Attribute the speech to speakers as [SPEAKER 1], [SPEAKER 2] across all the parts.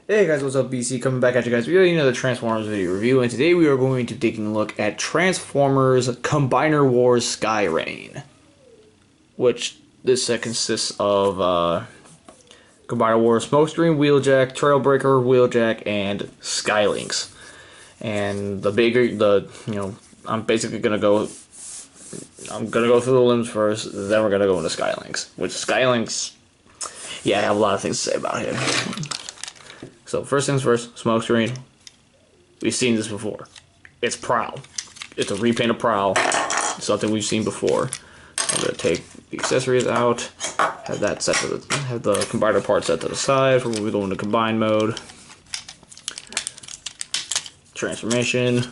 [SPEAKER 1] Hey guys, what's up? BC coming back at you guys with another Transformers video review, and today we are going to be taking a look at Transformers Combiner Wars Skyreign, which this set consists of Combiner Wars Smokescreen, Wheeljack, Trailbreaker, Wheeljack, and Skylinks. And I'm basically gonna go. I'm gonna go through the limbs first, then we're gonna go into Skylinks. Which Skylinks, yeah, I have a lot of things to say about him. So first things first, Smokescreen. We've seen this before. It's Prowl. It's a repaint of Prowl. It's something we've seen before. I'm gonna take the accessories out. Have that set to the combiner part set to the side for when we go into combine mode. Transformation.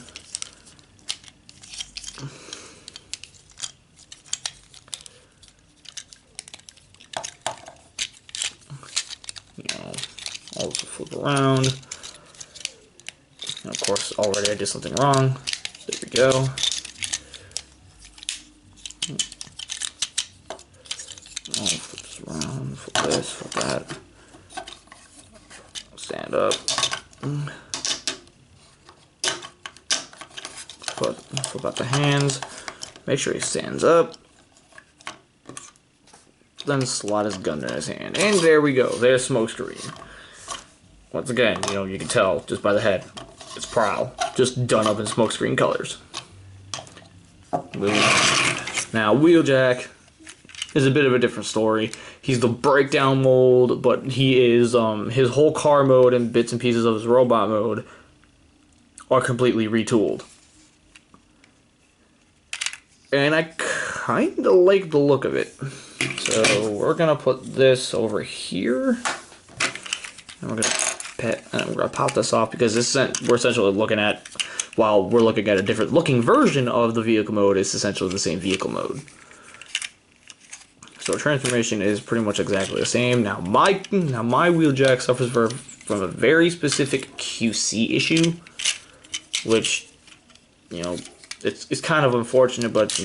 [SPEAKER 1] I'll also flip around. And of course, already I did something wrong. There we go. I'll flip this around, flip this, flip that. Stand up. Flip out the hands. Make sure he stands up. Then slot his gun in his hand. And there we go. There's Smokescreen. Once again, you can tell just by the head. It's Prowl. Just done up in Smokescreen colors. Moving on. Now, Wheeljack is a bit of a different story. He's the breakdown mold, but he is, his whole car mode and bits and pieces of his robot mode are completely retooled. And I kinda like the look of it. So we're gonna put this over here, and we're gonna pop this off because we're essentially looking at, while we're looking at a different looking version of the vehicle mode, it's essentially the same vehicle mode. So transformation is pretty much exactly the same. Now my Wheeljack suffers from a very specific QC issue, which it's kind of unfortunate, but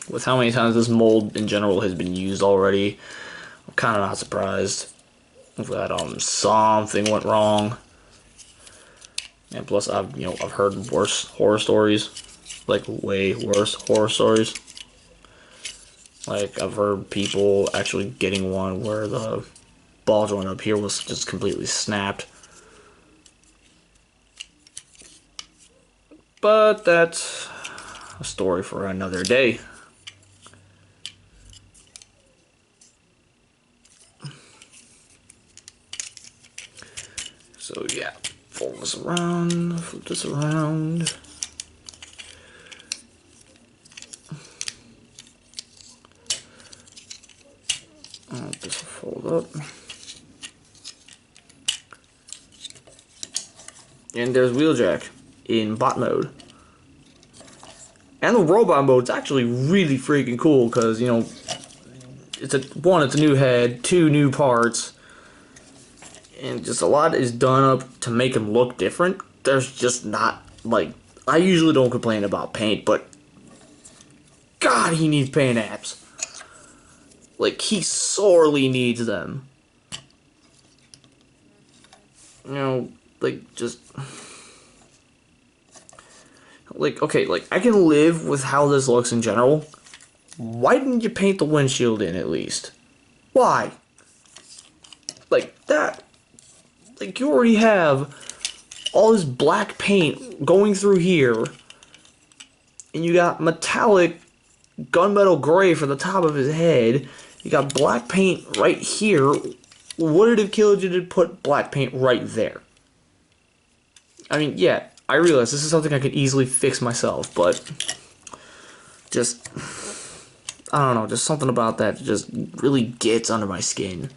[SPEAKER 1] with how many times this mold in general has been used already, I'm kind of not surprised that something went wrong. And plus, I've heard worse horror stories, like way worse horror stories. Like I've heard people actually getting one where the ball joint up here was just completely snapped. But that's a story for another day. So yeah, fold this around, flip this around. This will fold up. And there's Wheeljack in bot mode. And the robot mode's actually really freaking cool because, it's a new head, 2 new parts, and just a lot is done up to make him look different. There's just not, I usually don't complain about paint, but God, he needs paint apps. He sorely needs them. Okay, I can live with how this looks in general. Why didn't you paint the windshield in at least? Why? You already have all this black paint going through here, and you got metallic gunmetal gray for the top of his head. You got black paint right here. Would it have killed you to put black paint right there? I mean, yeah, I realize this is something I could easily fix myself, but just, I don't know, just something about that just really gets under my skin.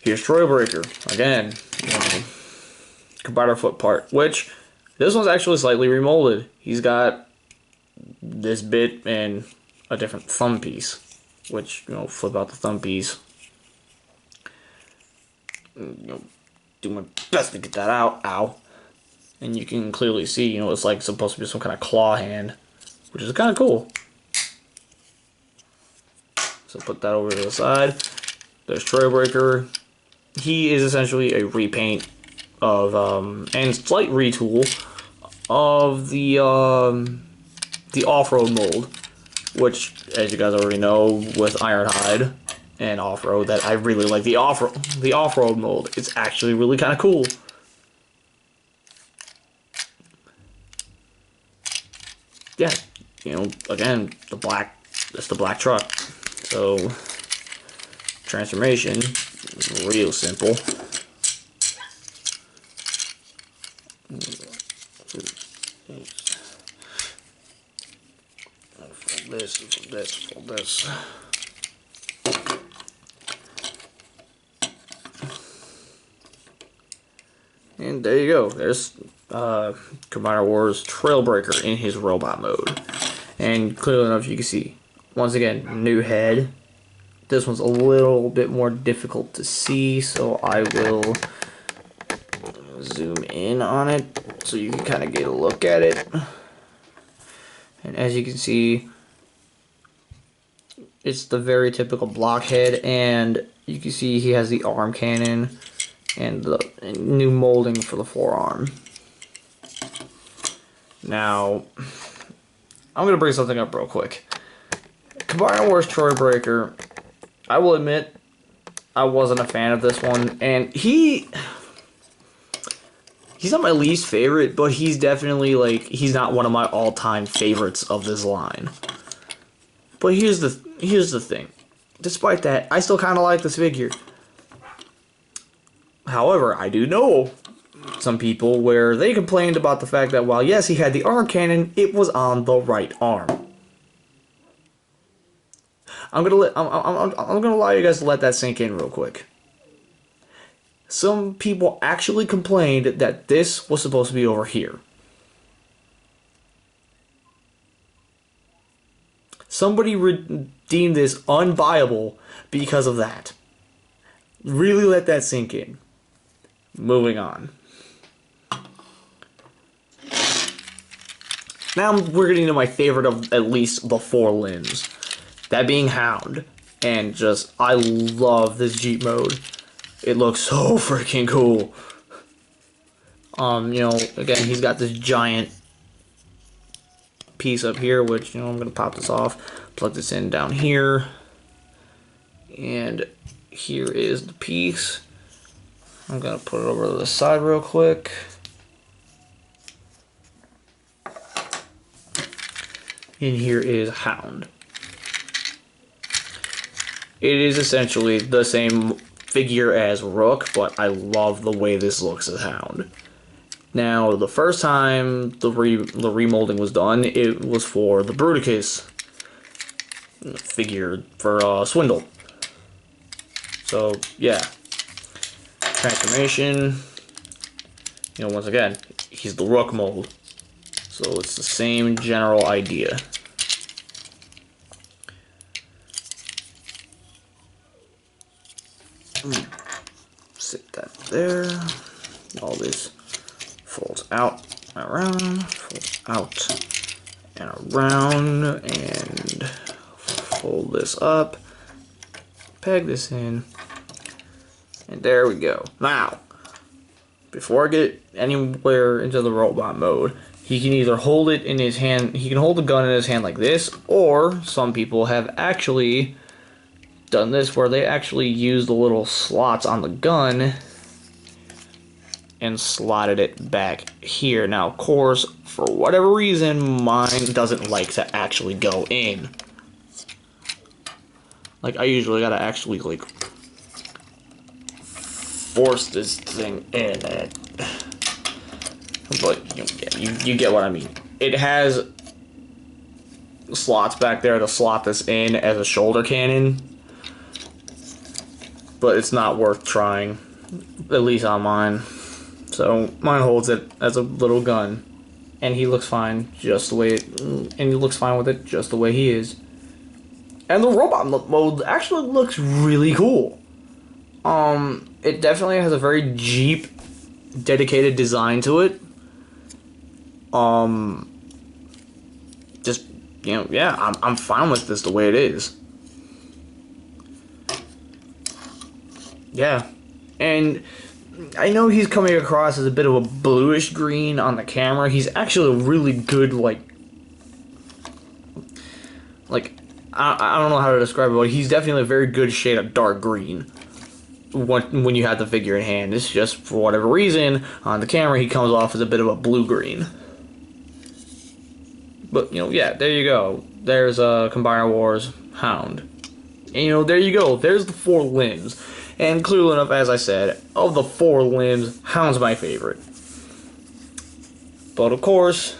[SPEAKER 1] Here's Trailbreaker, again, combiner foot part, which this one's actually slightly remolded. He's got this bit and a different thumb piece, which, flip out the thumb piece. Do my best to get that out. Ow. And you can clearly see, it's supposed to be some kind of claw hand, which is kind of cool. So put that over to the side. There's Trailbreaker. He is essentially a repaint of and slight retool of the off-road mold, which, as you guys already know, with Ironhide and off-road, that I really like the off-road mold. It's actually really kind of cool. Yeah, you know, again, that's the black truck. So transformation is real simple. Fold this. And there you go. There's Combiner Wars Trailbreaker in his robot mode. And clearly enough, you can see, once again, new head. This one's a little bit more difficult to see, so I will zoom in on it so you can kind of get a look at it. And as you can see, it's the very typical blockhead, and you can see he has the arm cannon and the new molding for the forearm. Now, I'm going to bring something up real quick. Combiner Wars Trailbreaker, I will admit, I wasn't a fan of this one, and he's not my least favorite, but he's definitely, like, he's not one of my all-time favorites of this line. But here's the thing. Despite that, I still kind of like this figure. However, I do know some people where they complained about the fact that while yes, he had the arm cannon, it was on the right arm. I'm gonna allow you guys to let that sink in real quick. Some people actually complained that this was supposed to be over here. Somebody deemed this unbuyable because of that. Really let that sink in. Moving on. Now we're getting to my favorite of at least the 4 limbs. That being Hound. And just, I love this Jeep mode. It looks so freaking cool. You know, again, he's got this giant piece up here, which, you know, I'm going to pop this off, plug this in down here. And here is the piece. I'm going to put it over to the side real quick. And here is Hound. It is essentially the same figure as Rook, but I love the way this looks as Hound. Now, the first time the remolding was done, it was for the Bruticus figure for Swindle. So, yeah. Transformation. You know, once again, he's the Rook mold. So it's the same general idea. Sit that there. All this folds out, around, folds out, and around, and fold this up, peg this in, and there we go. Now, before I get anywhere into the robot mode, he can either hold it in his hand, he can hold the gun in his hand like this, or some people have actually done this where they actually use the little slots on the gun and slotted it back here. Now, of course, for whatever reason, mine doesn't like to actually go in. Like, I usually gotta actually, like, force this thing in. But, you get what I mean. It has slots back there to slot this in as a shoulder cannon. But it's not worth trying, at least on mine. So mine holds it as a little gun, and he looks fine just the way he looks fine with it just the way he is. And the robot mode actually looks really cool. It definitely has a very Jeep dedicated design to it. Just, you know, yeah, I'm fine with this the way it is. Yeah, and I know he's coming across as a bit of a bluish green on the camera. He's actually a really good, I don't know how to describe it, but he's definitely a very good shade of dark green when you have the figure in hand. It's just, for whatever reason, on the camera he comes off as a bit of a blue-green. But, yeah, there you go. There's Combiner Wars Hound. And, there you go. There's the 4 limbs. And clearly enough, as I said, of the 4 limbs, Hound's my favorite. But, of course,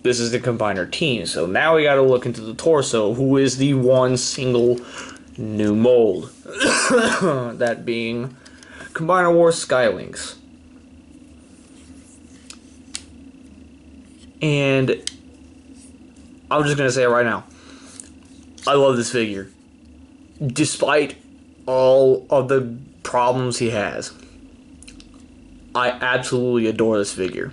[SPEAKER 1] this is the Combiner team. So now we gotta look into the torso, who is the one single new mold. That being Combiner Wars Skylinks. And I'm just gonna say it right now. I love this figure. Despite all of the problems he has, I absolutely adore this figure.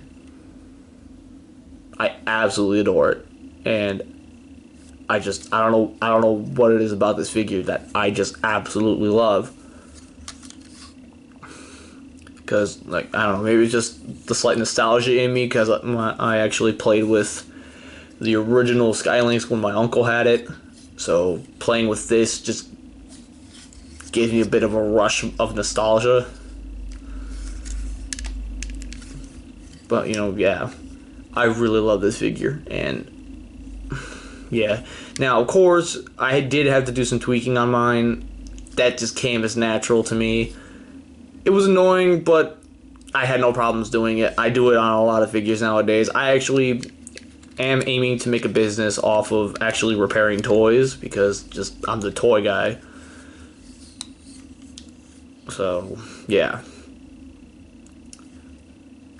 [SPEAKER 1] I absolutely adore it. And I don't know what it is about this figure that I just absolutely love. Because, I don't know, maybe it's just the slight nostalgia in me, because I actually played with the original Skylinks when my uncle had it. So playing with this just gives me a bit of a rush of nostalgia. But, yeah, I really love this figure. And yeah, now of course I did have to do some tweaking on mine. That just came as natural to me. It was annoying, but I had no problems doing it. I do it on a lot of figures nowadays. I actually am aiming to make a business off of actually repairing toys, because I'm the toy guy. So yeah,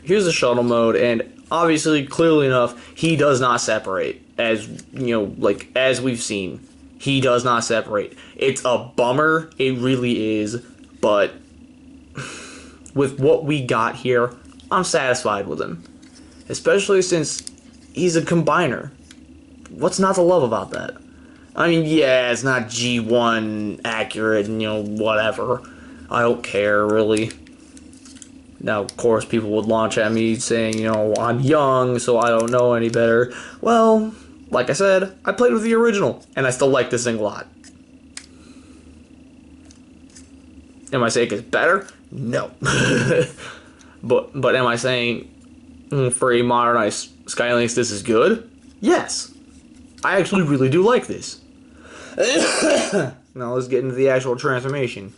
[SPEAKER 1] here's the shuttle mode, and obviously, clearly enough, he does not separate. As as we've seen, he does not separate. It's a bummer, it really is, but with what we got here, I'm satisfied with him. Especially since he's a combiner. What's not to love about that? I mean, yeah, it's not G1 accurate and, whatever. I don't care, really. Now, of course, people would launch at me saying, I'm young, so I don't know any better. Well, like I said, I played with the original, and I still like this thing a lot. Am I saying it's better? No. But am I saying for a modernized Skylinks this is good? Yes. I actually really do like this. Now let's get into the actual transformation.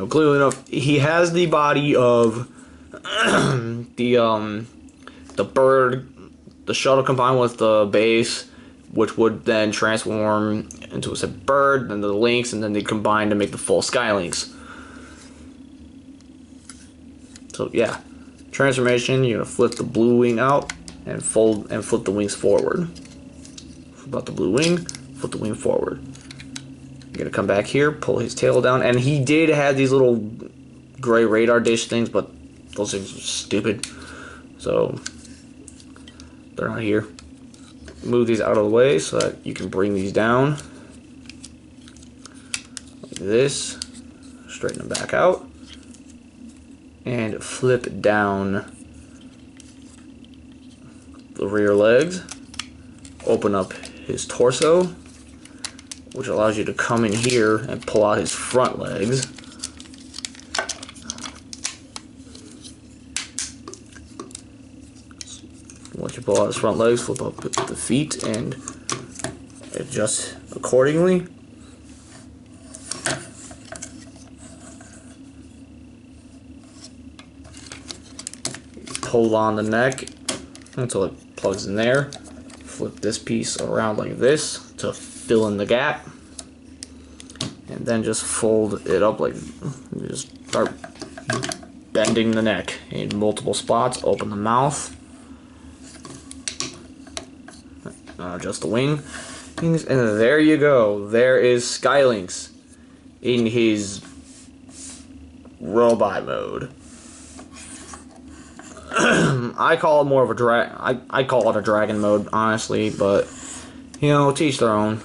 [SPEAKER 1] Clearly enough, he has the body of the bird, the shuttle combined with the base, which would then transform into a bird, then the links, and then they combine to make the full Skylinks. So yeah, transformation. You're gonna flip the blue wing out and fold and flip the wings forward. Flip out the blue wing, flip the wing forward. You're gonna come back here, pull his tail down, and he did have these little gray radar dish things, but those things are stupid, so they're not here. Move these out of the way so that you can bring these down like this. Straighten them back out and flip down the rear legs. Open up his torso, which allows you to come in here and pull out his front legs. Once you pull out his front legs, flip up the feet and adjust accordingly. Pull on the neck until it plugs in there. Flip this piece around like this to fill in the gap, and then just fold it up like, just start bending the neck in multiple spots. Open the mouth, adjust the wings, and there you go. There is Skylinks in his robot mode. I call it more of a I call it a dragon mode, honestly, but to each their own.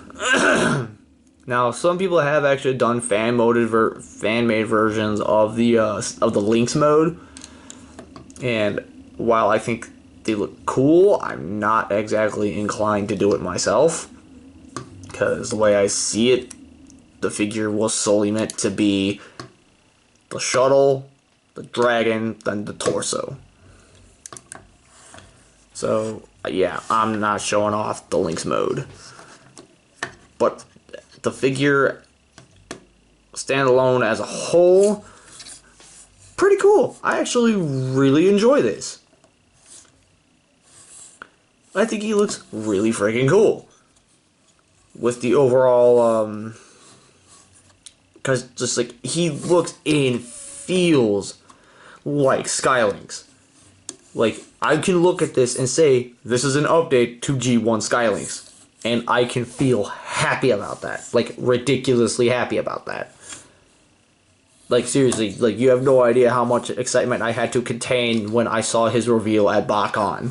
[SPEAKER 1] Now, some people have actually done fan-made versions of the Lynx mode, and while I think they look cool, I'm not exactly inclined to do it myself, because the way I see it, the figure was solely meant to be the shuttle, the dragon, then the torso. So, yeah, I'm not showing off the Lynx mode. But the figure, standalone as a whole, pretty cool. I actually really enjoy this. I think he looks really freaking cool. With the overall, because just like, he looks and feels like Skylinks. Like, I can look at this and say, this is an update to G1 Skylinks. And I can feel happy about that. Like, ridiculously happy about that. Like, seriously, like, you have no idea how much excitement I had to contain when I saw his reveal at BotCon.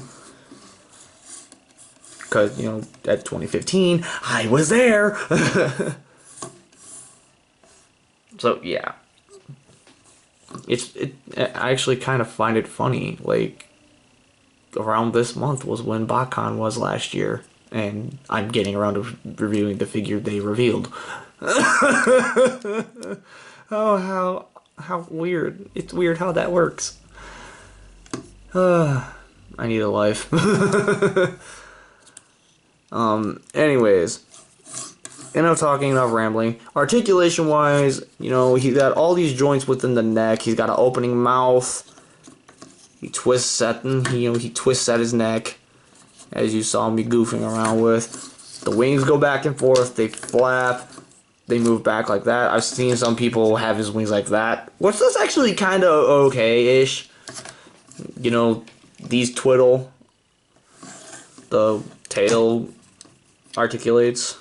[SPEAKER 1] Because, you know, at 2015, I was there! So, yeah. I actually kind of find it funny, like, around this month was when BotCon was last year. And I'm getting around to reviewing the figure they revealed. Oh, how weird. It's weird how that works. I need a life. Anyways. Enough talking, enough rambling. Articulation-wise, you know, he's got all these joints within the neck. He's got an opening mouth. He twists at his neck, as you saw me goofing around with. The wings go back and forth, they flap, they move back like that. I've seen some people have his wings like that, which is actually kind of okay-ish. You know, these twiddle, the tail articulates.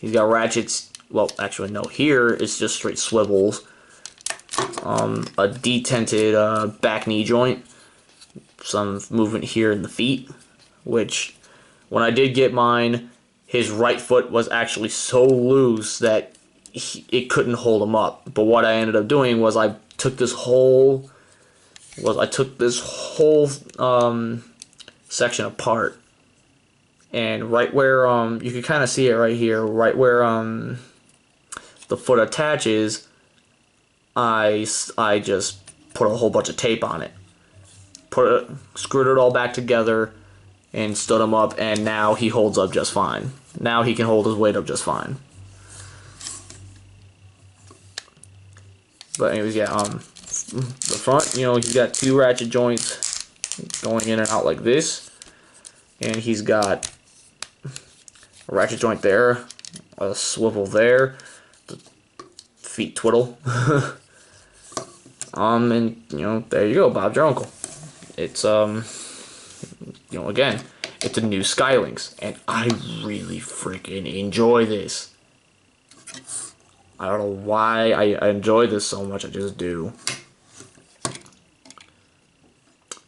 [SPEAKER 1] He's got ratchets, well, actually no, here it's just straight swivels. A detented back knee joint. Some movement here in the feet, which when I did get mine, his right foot was actually so loose that it couldn't hold him up. But what I ended up doing was I took this whole section apart, and right where you can kind of see it right here, right where the foot attaches, I just put a whole bunch of tape on it. Screwed it all back together and stood him up, and now he holds up just fine. Now he can hold his weight up just fine. But anyways, yeah, the front, you know, he's got two ratchet joints going in and out like this, and he's got a ratchet joint there, a swivel there, the feet twiddle. And you know, there you go, Bob's your uncle. It's, you know, again, it's a new Skylinks, and I really freaking enjoy this. I don't know why I enjoy this so much, I just do.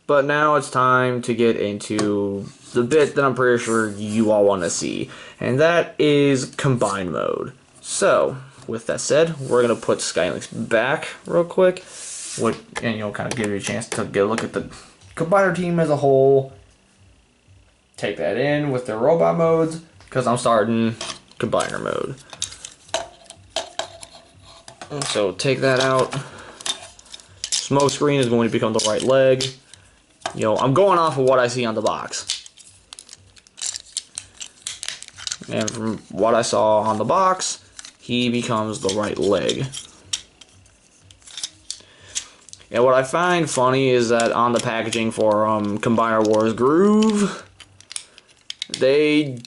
[SPEAKER 1] But now it's time to get into the bit that I'm pretty sure you all want to see, and that is combine mode. So, with that said, we're going to put Skylinks back real quick, and you know, kind of give you a chance to get a look at the combiner team as a whole. Take that in with their robot modes, because I'm starting combiner mode. So take that out. Smokescreen is going to become the right leg. You know, I'm going off of what I see on the box. And from what I saw on the box, he becomes the right leg. And what I find funny is that on the packaging for Combiner Wars Groove, they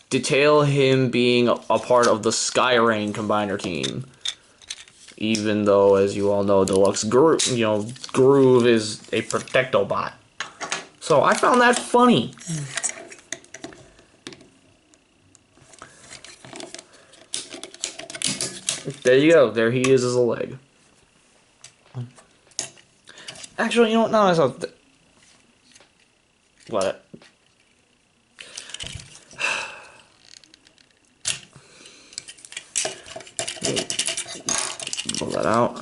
[SPEAKER 1] detail him being a part of the Skyreign combiner team. Even though, as you all know, Deluxe Groove, you know, Groove is a Protectobot. So I found that funny. There you go. There he is as a leg. Actually, you know what? No, I saw. What? Pull that out.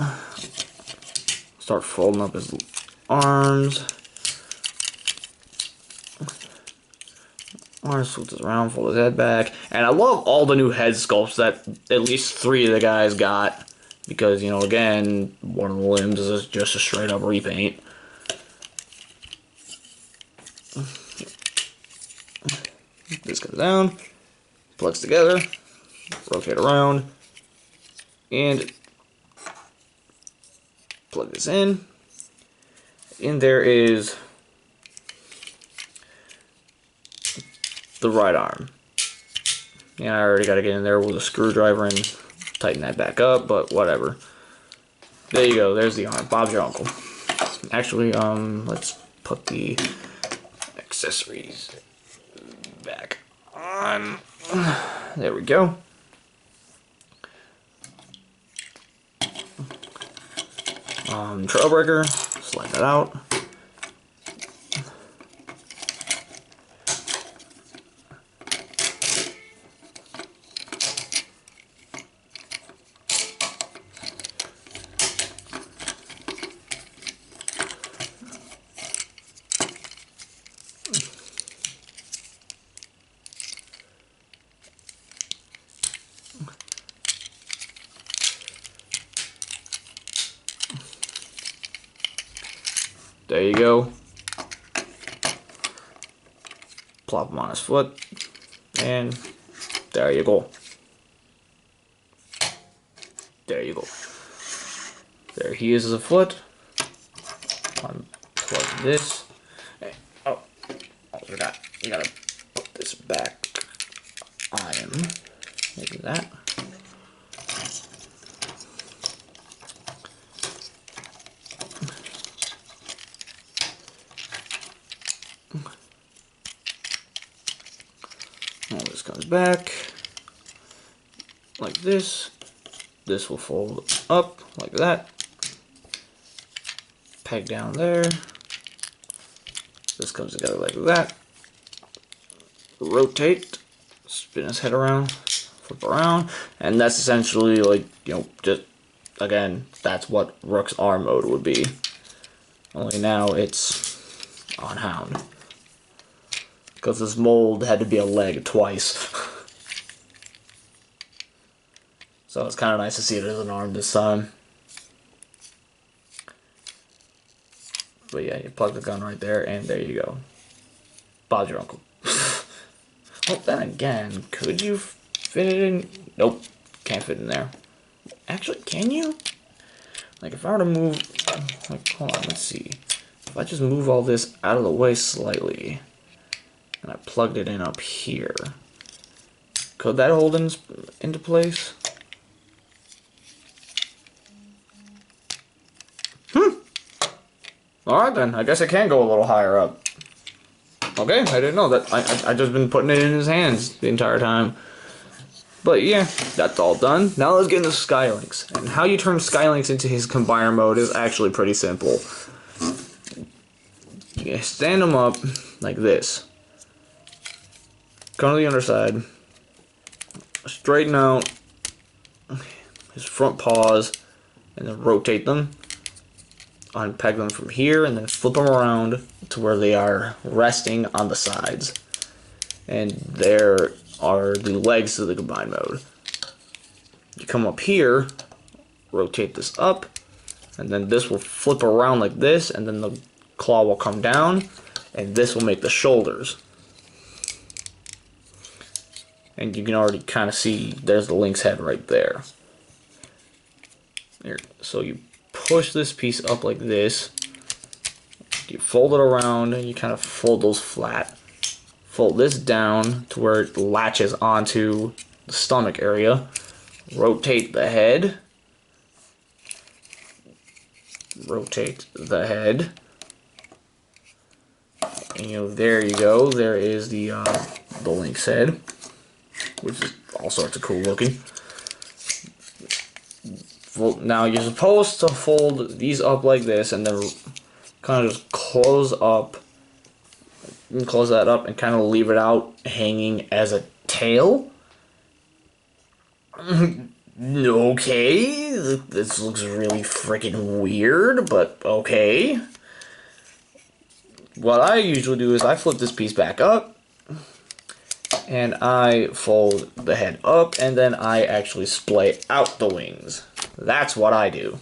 [SPEAKER 1] Start folding up his arms. Switch this around, fold his head back. And I love all the new head sculpts that at least 3 of the guys got. Because, you know, again, one of the limbs is just a straight up repaint. This comes down, plugs together, rotate around, and plug this in. And there is the right arm. Yeah, I already got to get in there with a screwdriver and tighten that back up, but whatever. There you go, there's the arm. Bob's your uncle. Actually, let's put the accessories back on. There we go. Trailbreaker, slide that out. There you go. Plop him on his foot, and there you go. There you go. There he is as a foot. Unplug this. Hey, oh, I forgot. You gotta put this back on him. Like that. All this comes back like this. This will fold up like that. Peg down there. This comes together like that. Rotate. Spin his head around. Flip around. And that's essentially like, you know, just, again, that's what Rook's arm mode would be. Only now it's on Hound. Because this mold had to be a leg twice. So it's kind of nice to see it as an arm this time. But yeah, you plug the gun right there, and there you go. Bob's your uncle. Well, then again, could you fit it in? Nope, can't fit in there. Actually, can you? Like, if I were to move... Like, hold on, let's see. If I just move all this out of the way slightly... and I plugged it in up here. Could that hold into place? Alright then, I guess it can go a little higher up. Okay, I didn't know that. I just been putting it in his hands the entire time. But yeah, that's all done. Now let's get into Skylinks. And how you turn Skylinks into his combiner mode is actually pretty simple. You stand him up like this. Come to the underside, straighten out his front paws, and then rotate them. Unpeg them from here, and then flip them around to where they are resting on the sides. And there are the legs to the combine mode. You come up here, rotate this up, and then this will flip around like this, and then the claw will come down, and this will make the shoulders. And you can already kind of see there's the Link's head right there. There. So you push this piece up like this. You fold it around and you kind of fold those flat. Fold this down to where it latches onto the stomach area. Rotate the head. Rotate the head. And you know, there you go. There is the Link's head, which is all sorts of cool looking. Now you're supposed to fold these up like this and then kind of just close up, and close that up and kind of leave it out hanging as a tail. Okay, this looks really freaking weird, but okay. What I usually do is I flip this piece back up, and I fold the head up, and then I actually splay out the wings. That's what I do.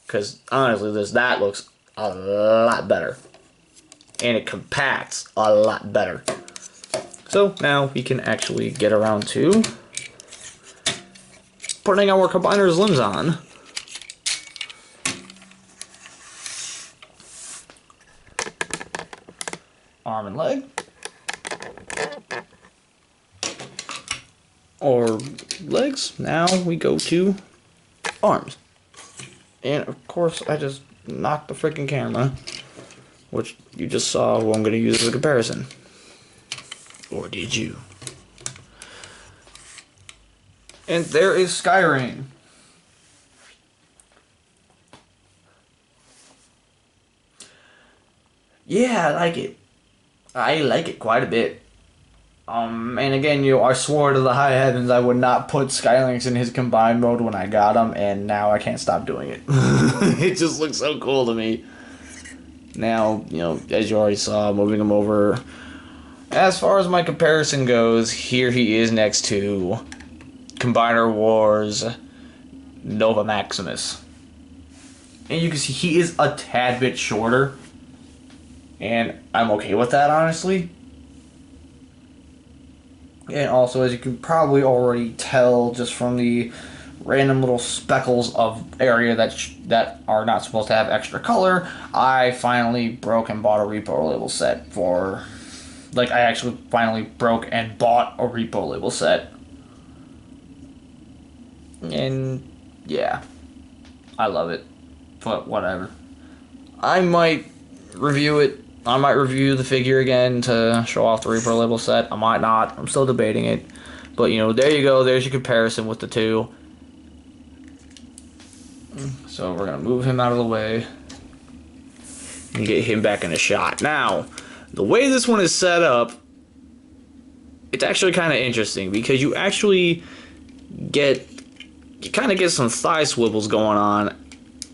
[SPEAKER 1] Because honestly, that looks a lot better. And it compacts a lot better. So now we can actually get around to putting our combiner's limbs on. Arm and leg. Or legs. Now we go to arms. And of course I just knocked the freaking camera, which you just saw who I'm going to use as a comparison. Or did you? And there is Skyreign. Yeah, I like it. I like it quite a bit. And again, I swore to the high heavens I would not put Skylinks in his combined mode when I got him, and now I can't stop doing it. It just looks so cool to me. Now, as you already saw, moving him over. As far as my comparison goes, here he is next to Combiner Wars Nova Maximus. And you can see he is a tad bit shorter. And I'm okay with that, honestly. And also, as you can probably already tell just from the random little speckles of area that are not supposed to have extra color, I finally broke and bought a repo label set for... Like, I actually finally broke and bought a repo label set. And, yeah. I love it. But, whatever. I might review it. I might review the figure again to show off the repo label set. I might not. I'm still debating it. But, there you go. There's your comparison with the two. So, we're going to move him out of the way. And get him back in a shot. Now... The way this one is set up, it's actually kind of interesting because you actually kind of get some thigh swivels going on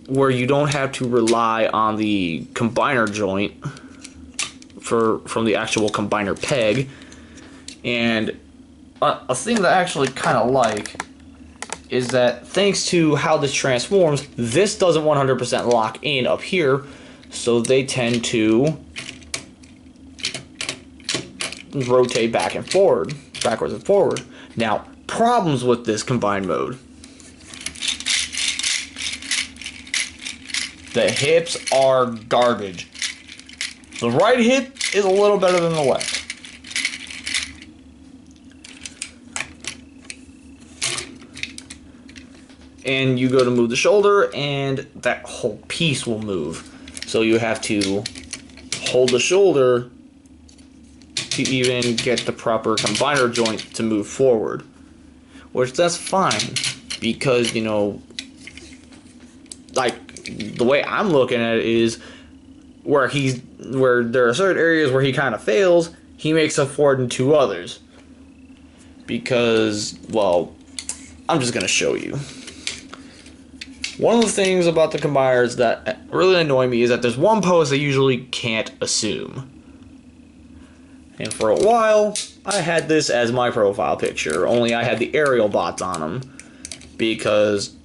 [SPEAKER 1] where you don't have to rely on the combiner joint from the actual combiner peg. And a thing that I actually kind of like is that thanks to how this transforms, this doesn't 100% lock in up here, so they tend to rotate back and forward, backwards and forward. Now, problems with this combined mode. The hips are garbage. The right hip is a little better than the left. And you go to move the shoulder, and that whole piece will move. So you have to hold the shoulder to even get the proper combiner joint to move forward. Which, that's fine, because, like, the way I'm looking at it is where there are certain areas where he kind of fails, he makes up for it in two others. Because, well, I'm just going to show you. One of the things about the combiners that really annoy me is that there's one pose I usually can't assume. And for a while, I had this as my profile picture, only I had the aerial bots on them because,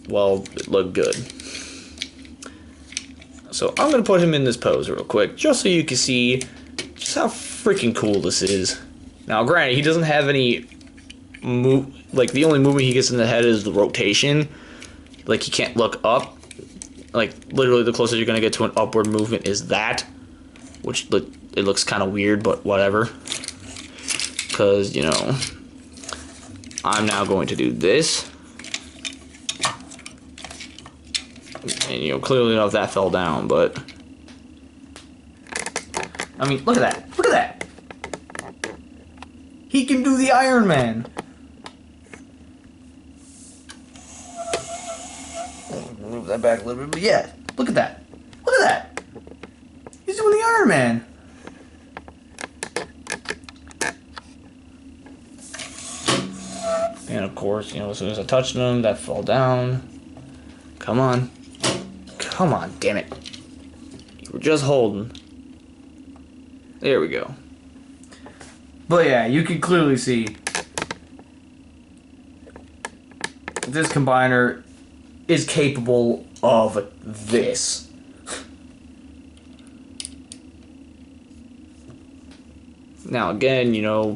[SPEAKER 1] well, it looked good. So I'm going to put him in this pose real quick, just so you can see just how freaking cool this is. Now, granted, he doesn't have any like, the only movement he gets in the head is the rotation. Like, he can't look up. Like, literally the closest you're going to get to an upward movement is that, which it looks kind of weird, but whatever. Because, I'm now going to do this. And, clearly enough that fell down, but... I mean, look at that. Look at that. He can do the Iron Man. Move that back a little bit, but yeah, look at that. Look at that. He's doing the Iron Man. And of course, as soon as I touched them, that fell down. Come on. Come on, damn it. You were just holding. There we go. But yeah, you can clearly see this combiner is capable of this. Now again,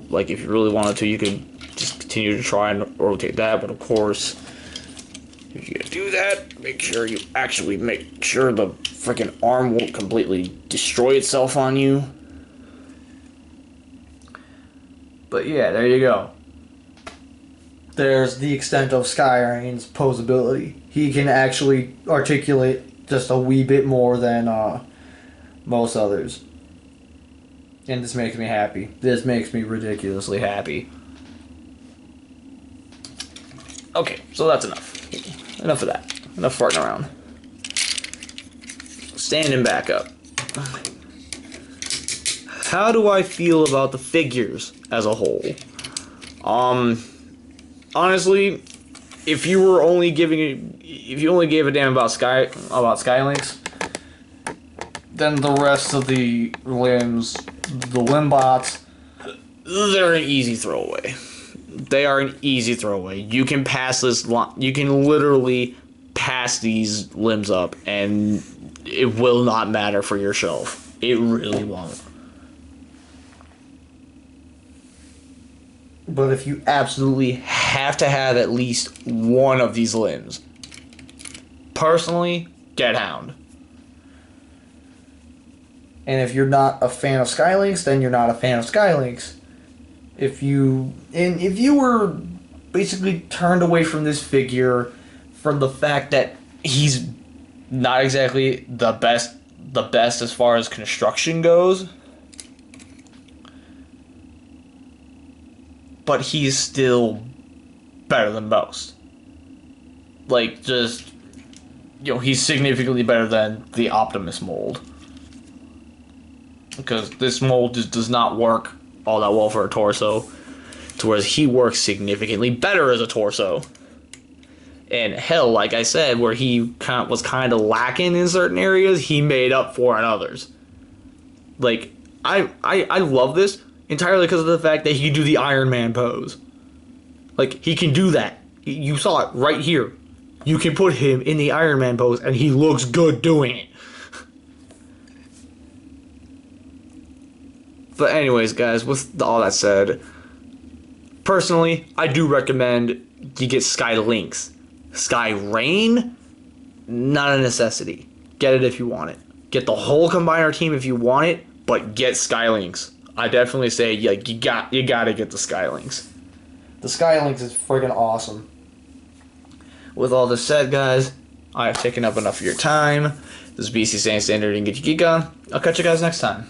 [SPEAKER 1] like if you really wanted to, you could just continue to try and rotate that, but of course, if you're gonna do that, make sure you actually make sure the freaking arm won't completely destroy itself on you. But yeah, there you go. There's the extent of Skyreign's posability. He can actually articulate just a wee bit more than most others. And this makes me happy. This makes me ridiculously happy. Okay, so that's enough. Enough of that. Enough farting around. Standing back up. How do I feel about the figures as a whole? Honestly, if you only gave a damn about Skylinks, then the rest of the limbs, the limb bots, they're an easy throwaway. They are an easy throwaway. You can pass this. You can literally pass these limbs up, and it will not matter for your shelf. It really won't. But if you absolutely have to have at least one of these limbs, personally, get Hound. And if you're not a fan of Skylinks, then you're not a fan of Skylinks. If you were basically turned away from this figure from the fact that he's not exactly the best as far as construction goes, but he's still better than most. Like, just, he's significantly better than the Optimus mold. Because this mold just does not work all that well for a torso, to whereas he works significantly better as a torso. And hell, like I said, where he was kind of lacking in certain areas, he made up for in others. Like, I love this entirely because of the fact that he can do the Iron Man pose. Like, he can do that. You saw it right here. You can put him in the Iron Man pose, and he looks good doing it. But anyways, guys, with all that said, personally, I do recommend you get Skylinks. Skyreign, not a necessity. Get it if you want it. Get the whole Combiner team if you want it, but get Skylinks. I definitely say, you gotta get the Skylinks. The Skylinks is friggin' awesome. With all this said, guys, I have taken up enough of your time. This is BC saying Standard and get your geek on. I'll catch you guys next time.